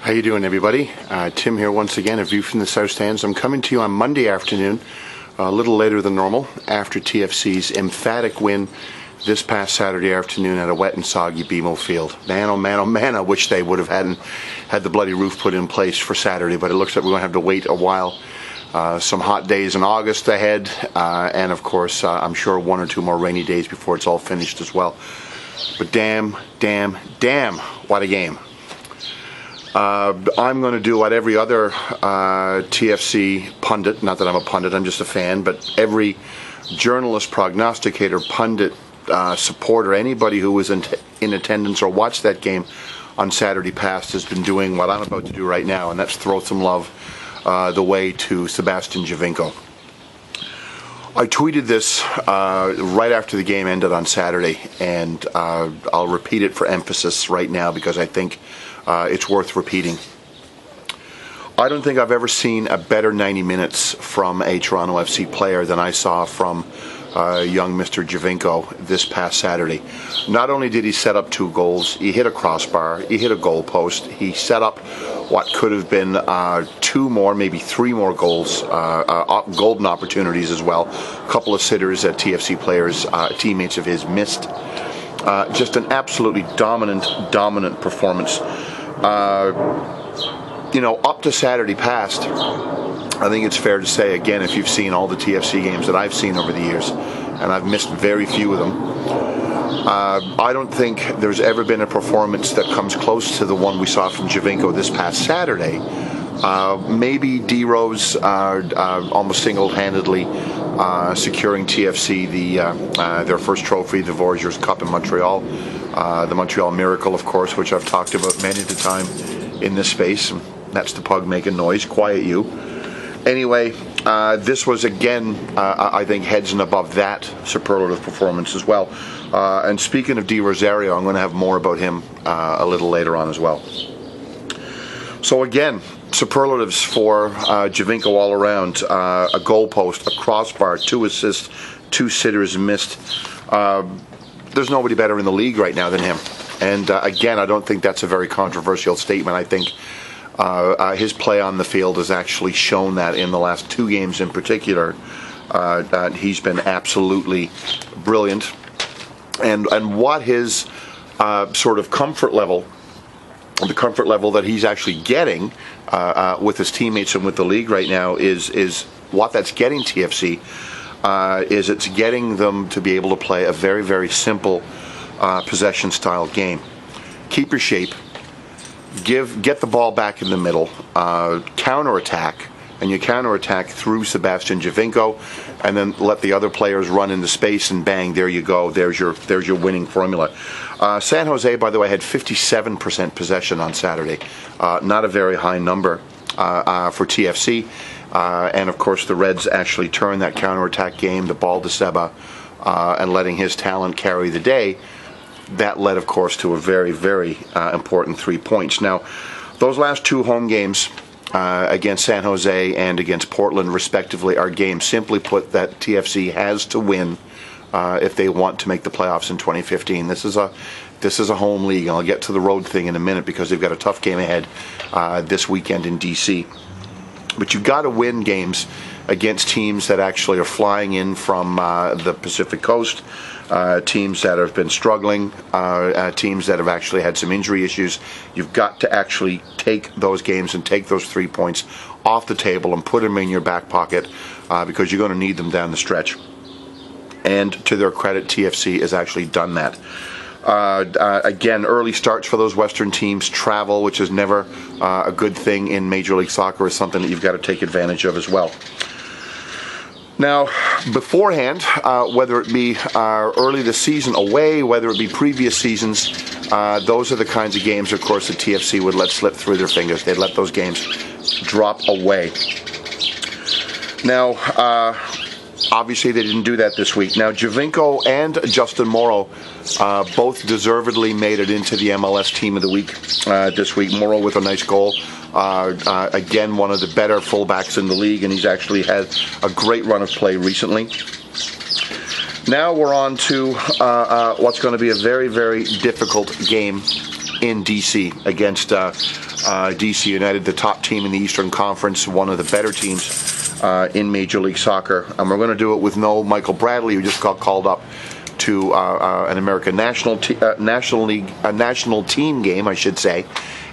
How you doing, everybody? Tim here once again, a view from the South Stands. I'm coming to you on Monday afternoon, a little later than normal, after TFC's emphatic win this past Saturday afternoon at a wet and soggy BMO field. Man, oh man, oh man, I wish they would have had the bloody roof put in place for Saturday, but it looks like we're going to have to wait a while. Some hot days in August ahead, and of course, I'm sure one or two more rainy days before it's all finished as well. But damn, what a game. I'm going to do what every other TFC pundit, not that I'm a pundit, I'm just a fan, but every journalist, prognosticator, pundit, supporter, anybody who was in attendance or watched that game on Saturday past has been doing what I'm about to do right now, and that's throw some love the way to Sebastian Giovinco. I tweeted this right after the game ended on Saturday, and I'll repeat it for emphasis right now because I think it's worth repeating. I don't think I've ever seen a better 90 minutes from a Toronto FC player than I saw from young Mr. Giovinco this past Saturday. Not only did he set up 2 goals, he hit a crossbar, he hit a goal post, he set up what could have been 2 more, maybe 3 more goals, golden opportunities as well. A couple of sitters that TFC players, teammates of his, missed. Just an absolutely dominant performance. Up to Saturday past, I think it's fair to say, again, if you've seen all the TFC games that I've seen over the years, and I've missed very few of them, I don't think there's ever been a performance that comes close to the one we saw from Giovinco this past Saturday. Maybe D Rose almost single-handedly securing TFC their first trophy, the Voyageurs Cup in Montreal, the Montreal Miracle, of course, which I've talked about many a time in this space. That's the pug making noise. Quiet you. Anyway, this was again, I think, heads and above that superlative performance as well. And speaking of Di Rosario, I'm going to have more about him a little later on as well. So again, superlatives for Giovinco all around. A goal post, a crossbar, 2 assists, 2 sitters missed. There's nobody better in the league right now than him. And again, I don't think that's a very controversial statement. I think his play on the field has actually shown that in the last 2 games in particular. That he's been absolutely brilliant. And what his sort of comfort level, the comfort level that he's actually getting with his teammates and with the league right now is what that's getting TFC is it's getting them to be able to play a very, very simple possession style game. Keep your shape, get the ball back in the middle, counterattack, and you counterattack through Sebastian Giovinco, and then let the other players run into space, and bang, there you go. There's your winning formula. San Jose, by the way, had 57% possession on Saturday. Not a very high number for TFC. And of course, the Reds actually turned that counterattack game, the ball to Seba, and letting his talent carry the day. That led, of course, to a very, very important 3 points. Now, those last 2 home games against San Jose and against Portland, respectively, are games, simply put, that TFC has to win if they want to make the playoffs in 2015. This is a home league, and I'll get to the road thing in a minute because they've got a tough game ahead this weekend in D.C. But you've got to win games against teams that actually are flying in from the Pacific Coast, teams that have been struggling, teams that have actually had some injury issues. You've got to actually take those games and take those 3 points off the table and put them in your back pocket because you're going to need them down the stretch. And to their credit, TFC has actually done that. Again, early starts for those Western teams, travel, which is never a good thing in Major League Soccer, is something that you've got to take advantage of as well. Now, beforehand, whether it be early this season away, whether it be previous seasons, those are the kinds of games, of course, that TFC would let slip through their fingers. They'd let those games drop away. Now, obviously, they didn't do that this week. Now, Giovinco and Justin Morrow both deservedly made it into the MLS Team of the Week this week. Morrow with a nice goal. Again, one of the better fullbacks in the league, and he's actually had a great run of play recently. Now we're on to what's going to be a very, very difficult game in D.C. against D.C. United, the top team in the Eastern Conference, one of the better teams in Major League Soccer. And we're going to do it with no Michael Bradley, who just got called up to an American national team game, I should say,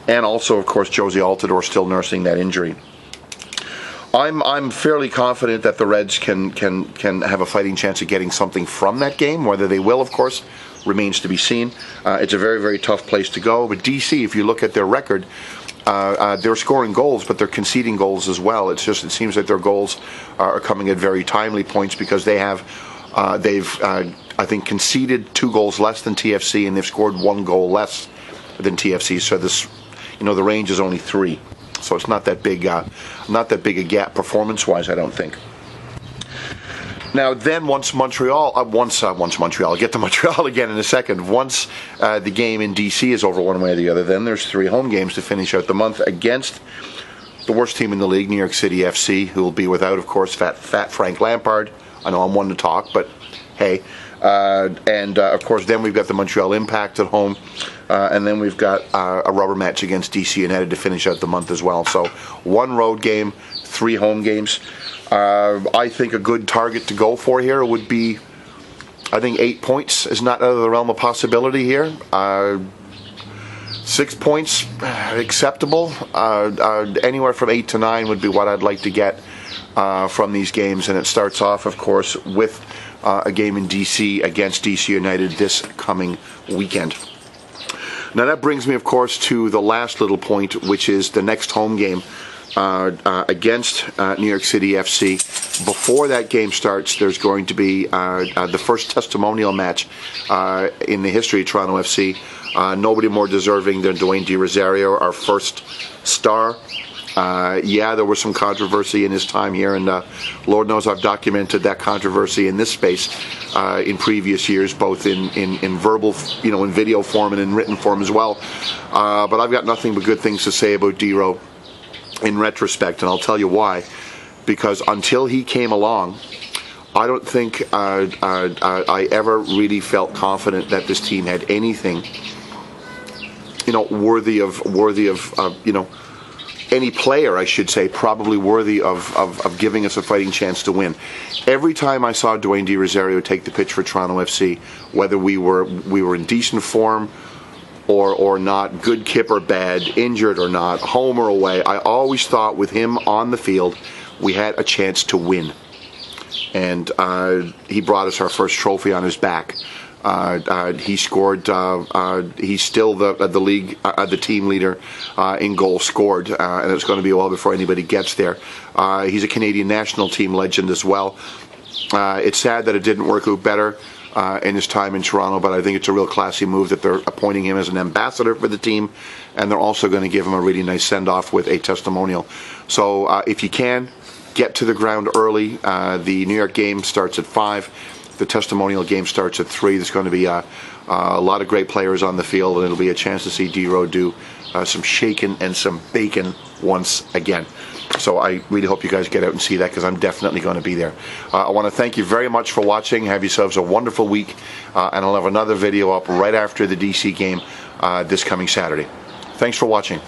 and also, of course, Josie Altidore still nursing that injury. I'm fairly confident that the Reds can have a fighting chance of getting something from that game. Whether they will, of course, remains to be seen. It's a very, very tough place to go. But DC, if you look at their record, they're scoring goals, but they're conceding goals as well. It seems that their goals are coming at very timely points because they've I think conceded 2 goals less than TFC, and they've scored 1 goal less than TFC. So this, the range is only 3. So it's not that big a gap performance-wise, I don't think. Now then, once Montreal, I'll get to Montreal again in a second. Once the game in DC is over one way or the other, then there's 3 home games to finish out the month against the worst team in the league, New York City FC, who will be without, of course, fat Frank Lampard. I know I'm one to talk, but hey. Of course, then we've got the Montreal Impact at home, and then we've got a rubber match against DC United to finish out the month as well. So 1 road game, 3 home games. I think a good target to go for here would be, I think 8 points is not out of the realm of possibility here. 6 points, acceptable. Anywhere from 8 to 9 would be what I'd like to get from these games. And it starts off, of course, with a game in D.C. against D.C. United this coming weekend. Now that brings me, of course, to the last little point, which is the next home game against New York City FC. Before that game starts, there's going to be the first testimonial match in the history of Toronto FC. Nobody more deserving than Dwayne De Rosario, our first star. There was some controversy in his time here, and Lord knows I've documented that controversy in this space in previous years, both in verbal, in video form and in written form as well. But I've got nothing but good things to say about D-Ro in retrospect, and I'll tell you why. Because until he came along, I don't think I ever really felt confident that this team had anything, worthy of any player, I should say, probably worthy of giving us a fighting chance to win. Every time I saw Dwayne De Rosario take the pitch for Toronto FC, whether we were in decent form or not, good kip or bad, injured or not, home or away, I always thought with him on the field, we had a chance to win. And he brought us our first trophy on his back. He scored. He's still the league, the team leader in goals scored, and it's going to be a while before anybody gets there. He's a Canadian national team legend as well. It's sad that it didn't work out better in his time in Toronto, but I think it's a real classy move that they're appointing him as an ambassador for the team, and they're also going to give him a really nice send-off with a testimonial. So if you can, get to the ground early. The New York game starts at 5. The testimonial game starts at 3. There's going to be a lot of great players on the field, and it'll be a chance to see D-Ro do some shaking and some bacon once again. So I really hope you guys get out and see that, because I'm definitely going to be there. I want to thank you very much for watching. Have yourselves a wonderful week, and I'll have another video up right after the DC game this coming Saturday. Thanks for watching.